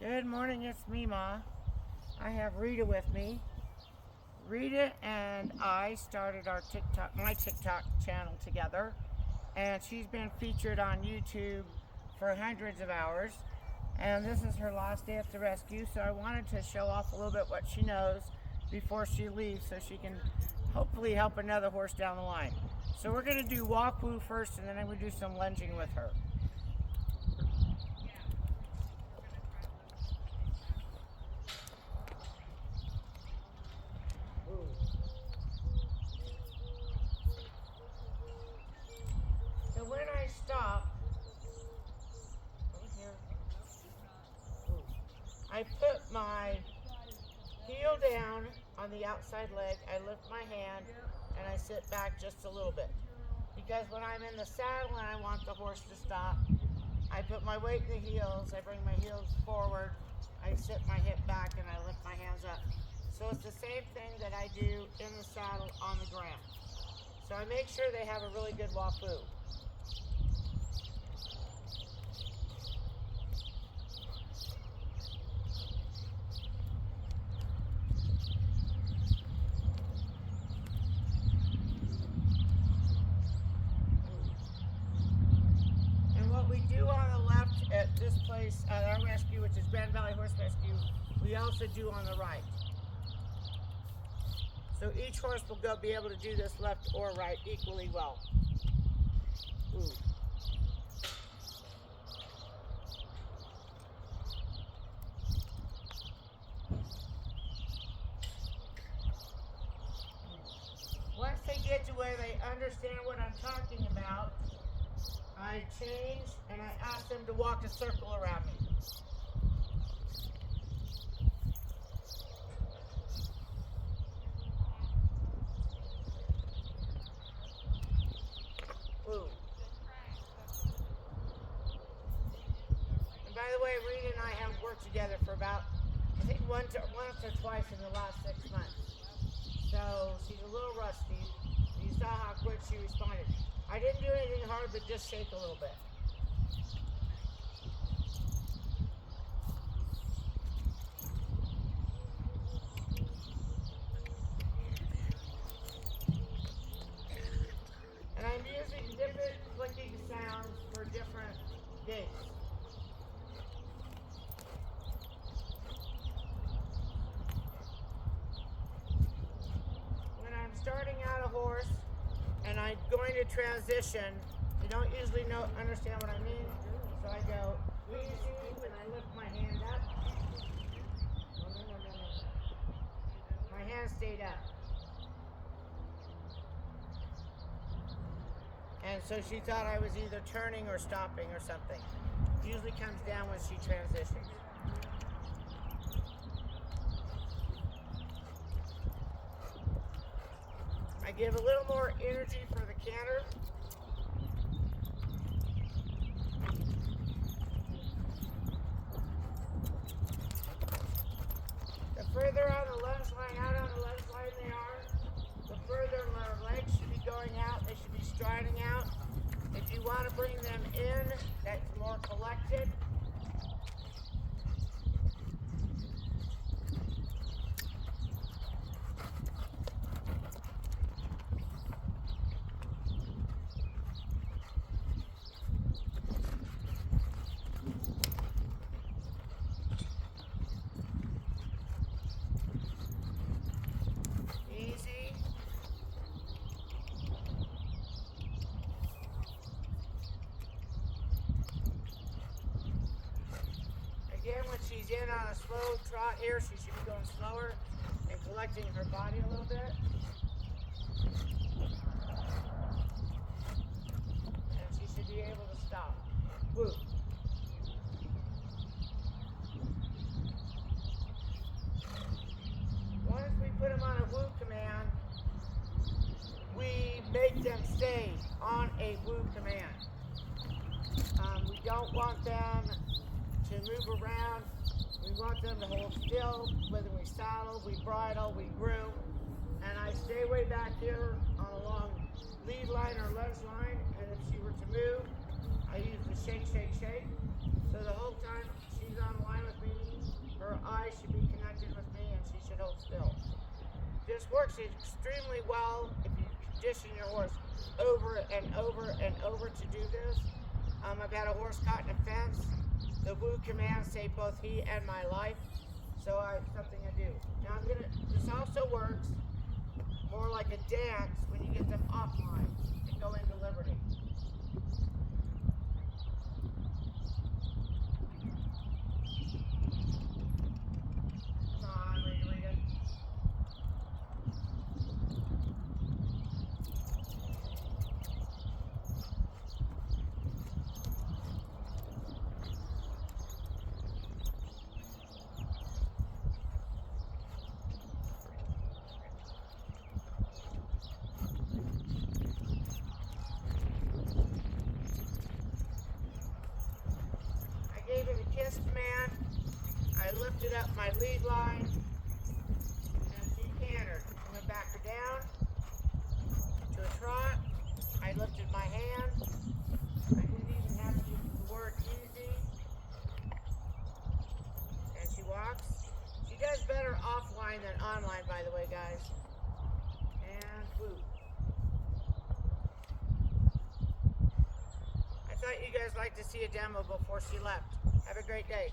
Good morning, it's me, Ma. I have Rita with me. Rita and I started my TikTok channel together, and she's been featured on YouTube for hundreds of hours. And this is her last day at the rescue, so I wanted to show off a little bit what she knows before she leaves so she can hopefully help another horse down the line. So we're going to do walk woo first, and then I'm going to do some lunging with her. So when I stop, I put my heel down on the outside leg, I lift my hand, and I sit back just a little bit. Because when I'm in the saddle and I want the horse to stop, I put my weight in the heels, I bring my heels forward, I sit my hip back, and I lift my hands up. So it's the same thing that I do in the saddle on the ground. So I make sure they have a really good walk-woo. We do on the left at this place, at our rescue, which is Grand Valley Horse Rescue, we also do on the right. So each horse will be able to do this left or right equally well. Ooh. Once they get to where they understand what I'm talking about, I change and I ask them to walk a circle around me. Ooh. And by the way, Rita and I have worked together for about, I think once or twice in the last 6 months. So she's a little rusty. You saw how quick she responded. I didn't do anything hard, but just shake a little bit. And I'm using different clicking sounds for different gaits. When I'm starting out a horse, and I'm going to transition, you don't usually understand what I mean, so I go easy and I lift my hand up. No. My hand stayed up. And so she thought I was either turning or stopping or something. It usually comes down when she transitions. I give a little more energy for the canter. The further on the lunge line, out on the lunge line they are, the further their legs should be going out. They should be striding out. If you want to bring them in, that's more collected. Again, when she's in on a slow trot here, she should be going slower and collecting her body a little bit. And she should be able to stop. Woo. Once we put them on a woo command, we make them stay on a woo command. We don't want them to move around. We want them to hold still. Whether we saddle, we bridle, we groom. And I stay way back here on a long lead line or lunge line. And if she were to move, I use the shake, shake, shake. So the whole time she's on the line with me, This works extremely well if you condition your horse over and over and over to do this. I've had a horse caught in a fence. The woo command saved both he and my life. So it's something I do. Now this also works more like a dance when you get them offline and go into liberty. Come on, Rita. Gave it a kiss command. I lifted up my lead line and she cantered. I went back her down to a trot. I lifted my hand. I didn't even have to use the word easy. And she walks. She does better offline than online, by the way, guys. And woo. I thought you guys liked to see a demo before she left. Have a great day.